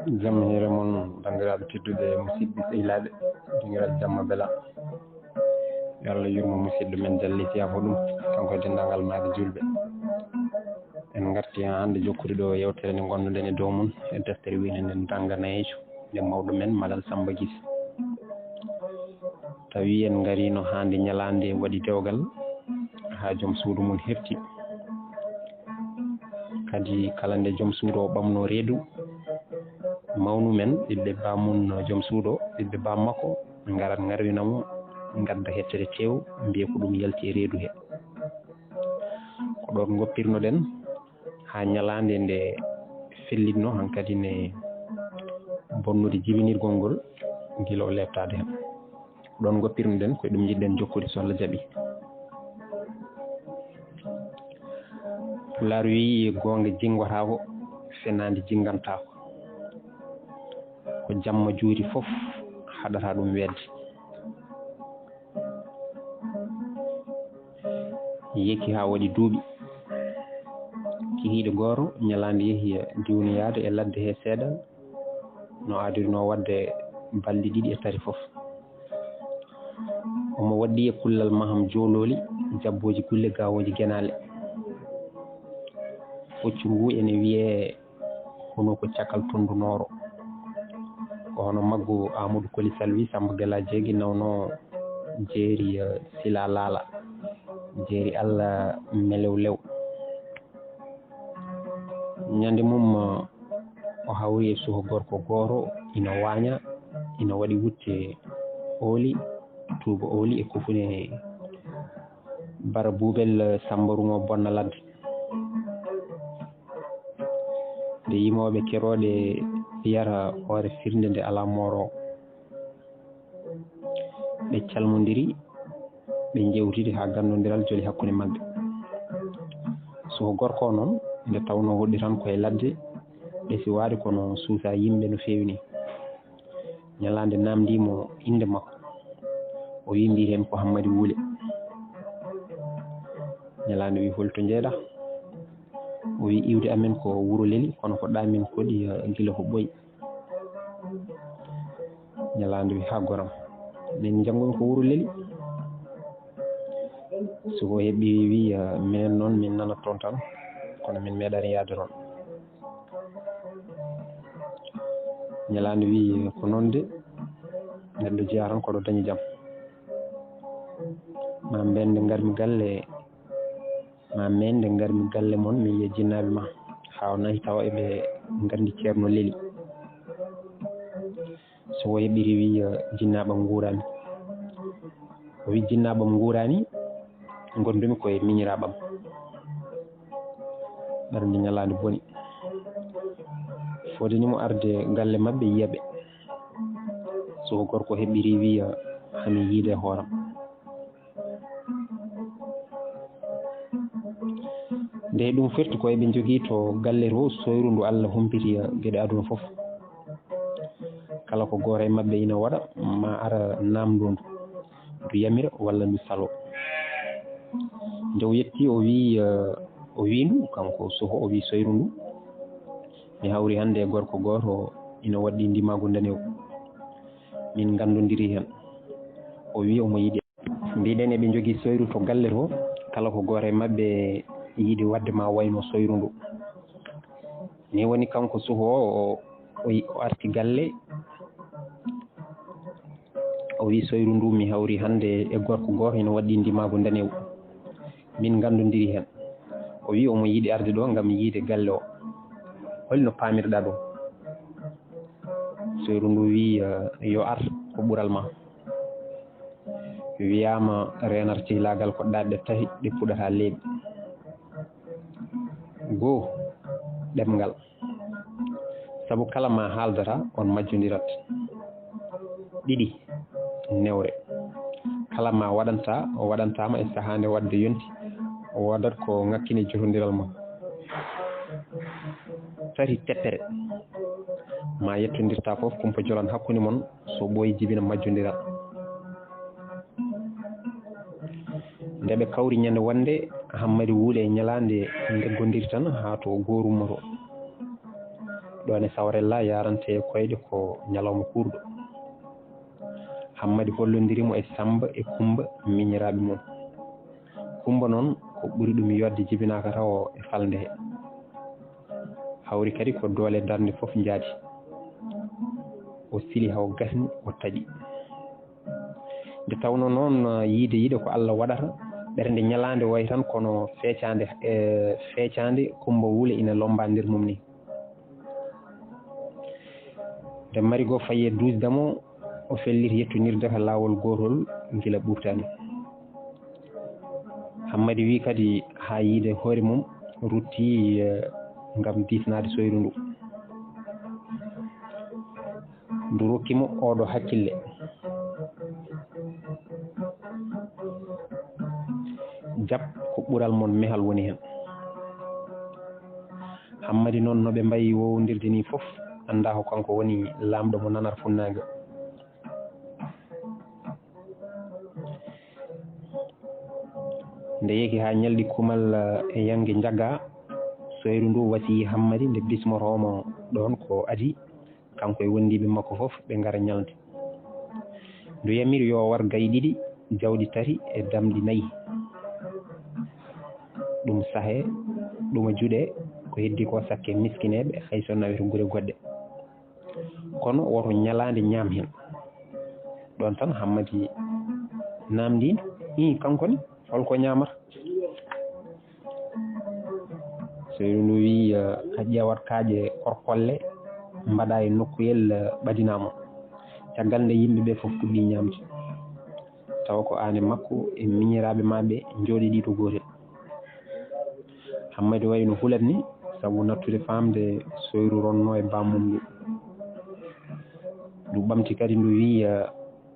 Jamma hire mon bandiraɓe tedduɓe musidɓe sehilaɓe Dingiral Jamma Belaa yo Allah yurmo musidɗo men jalliti yafo ɗum kanko e dendagal maade julɓe en garti hande jokkude ɗo yewtere nde gonnoɗen e dow mum e deftere wiinde nden Dannga nayeejo nde mawɗo men Malal Sammba Gise tawi en garino hande ñalande waɗi dewgal ha joom suudu mum hefti kadi kala nde joom suudu o ɓamno reedu mawnu men ɓiɓɓe bamum joom suudu o ɓiɓɓe bam makko garat garwinamo gadda hettere tew mbiya ko ɗum yalti e reedu he ko ɗon goppirnoɗen ha ñalande nde fellitno hankkadi ne bonnude jibinirgol ngol guila o lebtade hen ko ɗon goppirnoɗen koye ɗum jiɗɗen jokkude so Allah jaaɓi. Pulaar wi gonga jingotako fenade jingantako ko jamma juuri foof haɗata ɗum wedde yekki ha waɗi duuɓi kihiɗe goto ñalande yeehi diwniyade e ladde he seeɗa no adirno wadde balɗe ɗiɗi e tati foof omo waddi e kullal maham jololi jabboji kulle gawoji guenale hoccu ngu ene wiye hono ko cakal tondu noro ko hono maggu Amadou Koli Salwi Sammba Gala jeegui nawno jeeri sila laala jeeri Allah melew lew ñande mum o hawri e suho gorko goro ina waña ina waɗi wutte ooli tuuba ooli e kofune bara buubel sambarugo bonna ladde nde yimoɓe keroɗe yara hoore firnde nde ala moro ɓe calmodiri ɓe jewtidi ha gandodiral joli hakkude mabɓe suho gorko noon nde tawno woɗɗi tan koye ladde ɓe siwade kono suusa yimɓe no fewi ni ñalande namdimo inde makko o wi mbi hen ko Hammadi Wuule ñalande wi holto jeeɗa o wi iwde amen ko wuuro Leli kono ko ɗamin koɗi guila ko ɓooyi ñalande wi ha goram min janggomi ko wuuro Leli soko heeɓi wi minen noon min nana toon tan kono min meeɗani yaade toon ñalande wi ko noon de neɗɗo jeeya tan koɗo dañi jaam ma mbende garmi galle ma mende garmi galle moon mi yiya jinnaɓe ma ha nayi tawa eɓe gandi ceerno Leli so heeɓiri wi jinnaɓam guurani o wi jinnaɓam guurani gondumi koye miñiraɓam ɓernde ñalande boni fodanimo arde galle mabɓe yiyaɓe so gorko heeɓiri wi hami yiide hooram nde ɗum firti ko eɓe jogui to galle to soyru ndu Allah humpiti gueɗe aduna foof kala ko goto e mabɓe ina waɗa ma ara namdo ndu ndu yamira walla ndu salo nde o yetti o wi ndu kanko soho o wi soyru ndu mi hawri hande e gorko goto ina waɗɗi ndimagu danew min gandodiri hen o wi omo yiiɗi mbiɗen eɓe jogui soyru to galle to kala ko goto e mabɓe yiiɗi wadde ma wayno soyru ndu ni woni kanko soho o arti galle o wi soyru ndu mi hawri hande e gorko goto ina waɗɗi ndimagu danew min gandodiri hen o wi omo yiiɗi arde ɗo gam yiide galle o holno pamirɗa ɗum soyru ndu wi yo ar ko ɓuural ma wiyama renar cehilagal ko ɗaɗɗe tati ɗe puɗata leeɓi goho ɗemgal saabu kala ma haaldata on majjodirat ɗiɗi newre kala ma waɗanta o waɗantama e sahande wadde yonti o waɗat ko ngakkine jotodiral ma tati teppere ma yettodirta foof kumpa jolan hakkude moon so ɓooyi jibina majjodiral nde ɓe kawri ñande wonde Hammadi Wuule e ñalande deggodiri tan ha to goru ummoto ɗon e sawrella yarante koyɗe ko ñalawma kurɗo. Hammadi hollodirimo e Sammba e Kumba miñiraɓe mum. Kumba noon ko ɓuri ɗum yodde jibinaka taw e falde he. Hawri kadi ko doole darde fof jaati. O sili haw gasni o taƴi. Nde tawno noon yiide ko Allah waɗata ɓernde ñalande way tan kono feccande Kumba wuule ina lomba nder mum ni. Nde marigo fayi e dusdamo o felliti yettonirde ka laawol gotol gila ɓurtani. Hammadi wi kadi ha yiide hoore mum rutti ngam disnade soyru ndu. Ndu rokkimo oɗo hakkille. Jab ko ɓural mon mehal woni hen. Hammadi noon no ɓe mbayi wowdirde ni fof anda ko kanko woni lamɗo mo nanar funnague. Nde yeeki ha ñalɗi kumal e yangue jagga soyru ndu wasi Hammadi nde bismotomo ɗon ko adi kanko e wondiɓe makko fof ɓe gara ñalde. Ndu yamiri yo war gaye ɗiɗi jawɗi tati e damɗi 4 ɗum saahe ɗuma juuɗe ko heddi ko sakke miskineɓe hayso nawi to guure goɗɗe kono woto ñalande ñaam hen. ɗon tan Hammadi namdi kankone holko ñamata. soyru ndu wi a ƴewat kaaƴe korkolle mbaɗa e nokkuyel ɓadinamo. caggal nde yimɓeɓe fof puɗɗi ñamde tawa ko an e makko e miñiraɓe maɓe jooɗiɗi to gotel. Hammadi wayi no hulat ni saabu nattude famde soyru ronno e bammum ndu ɓamti kadi ndu wi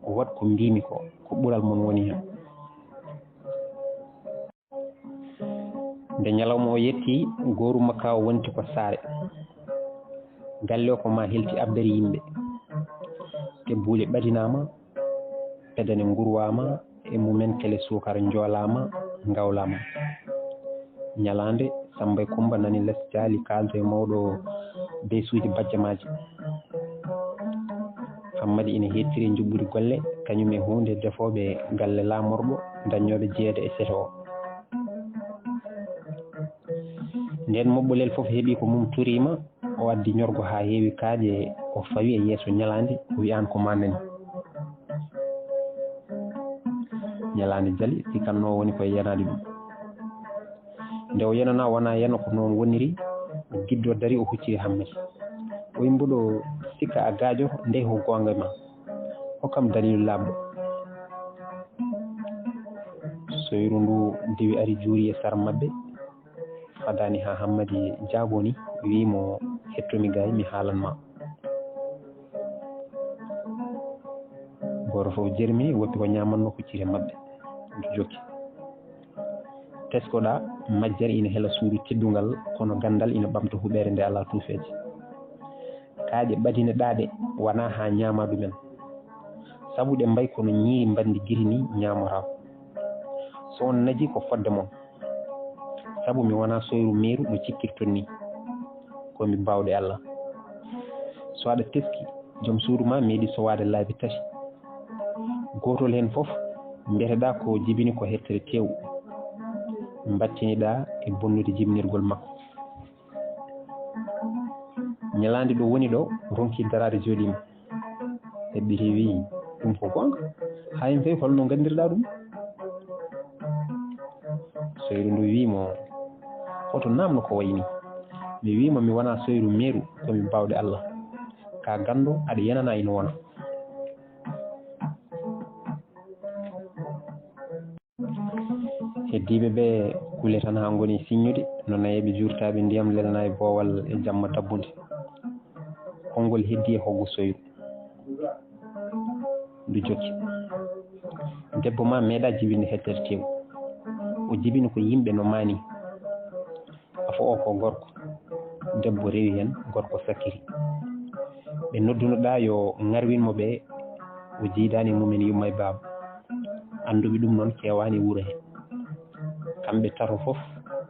wat ko mbimi ko ɓural mon woni hen. Nde ñalawma o yetti goru makka o wonti ko saare. Galle o ko ma helti abbere yimɓe. Te buule ɓadinama, pedane gurwama, e mumen kele sukara joolama, gawlama. Ñalande Sammba e Kumba nani less jaali kaldo e mawɗo be suuji bajjamaji. Hammadi ina hettiri juɓɓudi golle kañum e hunde defoɓe galle lamorɗo dañoɓe jeede e seto o. Nden moɓɓolel fof heeɓi ko mum turima o waddi ñorgo ha heewi kaaƴe o fawi e yeeso ñalande o wi an ko mandani. Ñalande jaali sikanno woni koye yanade ɗum. Nde o yanana wona yana ko noon woniri o giddo dari o hucciri Hammadi. O wi mboɗo sikka a gaajo nde ko gonga ma hokkam dalilu labɗo. Soyru ndu diwi ari juuri e sara mabɓe fadani ha Hammadi jaaboni wimo hettomi gay mi haalanma. Goto fof jermi woppi ko ñamanno huccire mabɓe ndu jokki. Teskoɗa majjere ina hela suudu teddugal kono gandal ina ɓamta huɓere nde ala tuufeje. Kaaƴe ɓadineɗaɗe wona ha ñaama ɗumen saabu ɗe mbay kono ñiiri mbandi giri ni ñamotako. So on naji ko fodde mon saabu mi wona soyru meeru no cikkirton ni komi bawɗe Allah. So aɗa teski joom suudu ma meeɗi sowade laabi 3 gotol hen foof mbiyeteɗa ko jibini ko hettere tew battiniɗa e bonnude jibinirgol makko. ñalande ɗo woni ɗo ronki darade jooɗima heɓɓiti wi ɗum ko gonga ha en fayi holno gandirɗa ɗum. soyru ndu wimo hoto namno ko wayni mi wima mi wona soyru meeru komi bawɗe Allah ka gando aɗa yanana ina wona. heddiɓe ɓe kuule tan ha goni signude no nayeɓe jurtaɓe ndiyam lelna e boowal e jamma dabbude konngol heddi e hoggo soyru ndu jokki. debbo ma meeɗa jibinde hettere tew o jibini ko yimɓe no mani afo o ko gorko debbo rewi hen gorko sakkiri ɓe noddunoɗa yo ngarwinmo ɓe o jiidani mumen yumma e baaba anduɓe ɗum noon kewani wuuro he kamɓe tato foof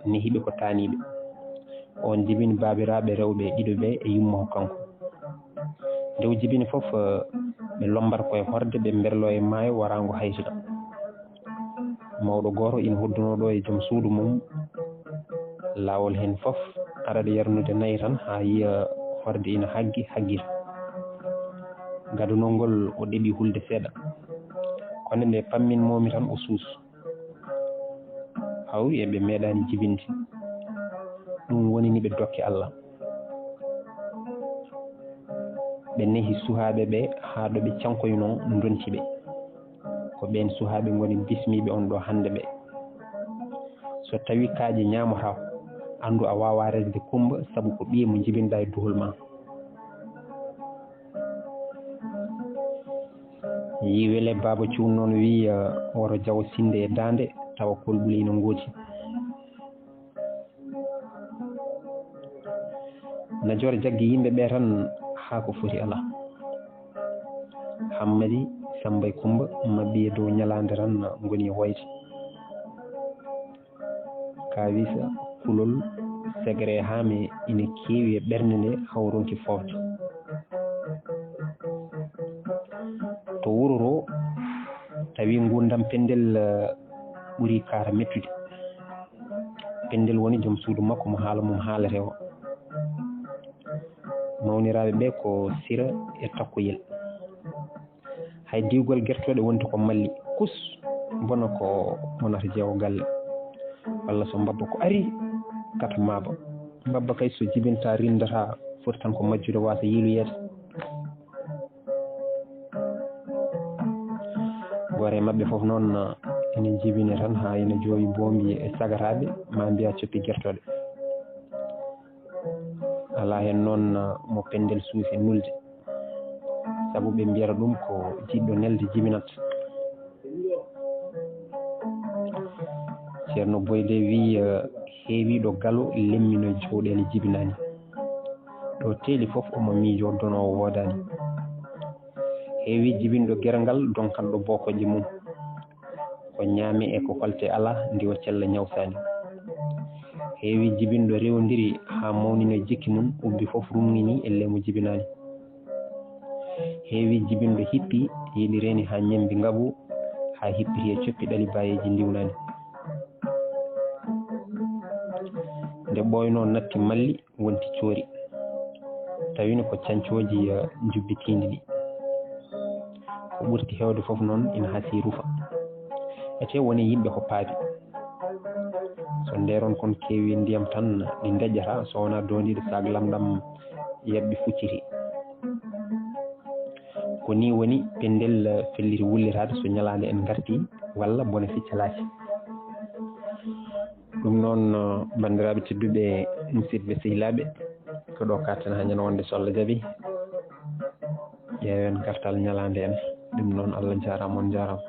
nehiɓe ko taniɓe on jibini babiraɓe rewɓe ɗiɗo ɓe e yummo kanko nde jibini fof ɓe lombar koye horde ɓe berlo e maayo warango haytida mawɗo goto ina hodduno ɗo e joom suudu mum lawol hen fof araɗo yarnude nayyi tan ha yiya horde ina haggira gadunol ngol o ɗeɓi hulde seeɗa kono nde pamminmomi tan o suus haw eɓe meeɗani jibinde ɗum woni ni ɓe dokke Allah ɓe nehi suhaɓe ɓe ha ɗo ɓe cankoyno donti ɓe ko ɓen suhaɓe goni bismiɓe on ɗo hande ɓe so tawi kaaƴe ñamata andu a wawa resde kumba saabu ko ɓiye mo jibinɗa e duhol ma yi wele baba cuun noon wi woro jawo sinde e dande tawa kolɓuli no gooti najore jaggue yimɓe ɓe tan ha ko foti ala hammadi Sammba e Kumba mabɓi e dow ñalande tan goni e hoyde kawisa kulol segre hame ina keewi e ɓernde nde haw ronki fofde to wuro to tawi gurdam pendel ɓuuri kara mettude pendel woni joom suudu makko mo haala mum haalete o mawniraɓe ɓe ko sira e takkoyel hay diwgol guertoɗe wonti ko malli kus bona ko wonata jeewo galle walla so mbabba ko ari kata maaba mbabba kay so jibinta rindata foti tan ko majjude wasa yiiloyeede gore e mabɓe foof noon ene jibine tan ha ene joowi boombi e sagataɓe ma mbiya coppi guertoɗe ala hen noon mo pendel suufi nulde saabu ɓe mbiyata ɗum ko jiɗɗo nelde jibinat ceerno Boyde wi heewiɗo gaalo lemmino jowɗele jibinani ɗo teeli foof omo miijo donowo woodani heewi jibinɗo guergal donkanɗo bokoje mum ko ñaami e ko holte ala ndiwa cella ñawsani heewi jibinɗo rewdiri ha mawnino jikki mum ubbi foof rumnini elle mo jibinani heewi jibinɗo hippi yiɗi reni ha ñembi ngabu ha hippiti e coppi ɗali bayeji ndiwnani nde ɓoyno natti malli wonti coori tawino ko cancoji jubbitindi ɗi ko ɓurti hewde foof noon ina haasi rufa ete woni yimɓe ko paabi so nderon kon keewi ndiyam tan ɗi deƴƴata so wona dondiɗo sac lamɗam yabɓe fucciti ko ni woni pendel felliti wullitade so ñalande en garti walla bone ficcalaki ɗum noon bandiraɓe tedduɓe musidɓe sehilaɓe ko ɗo karten ha ñalawonde so Allah jaaɓi ƴeewen gartal ñalande en ɗum noon Allah jarama on jarama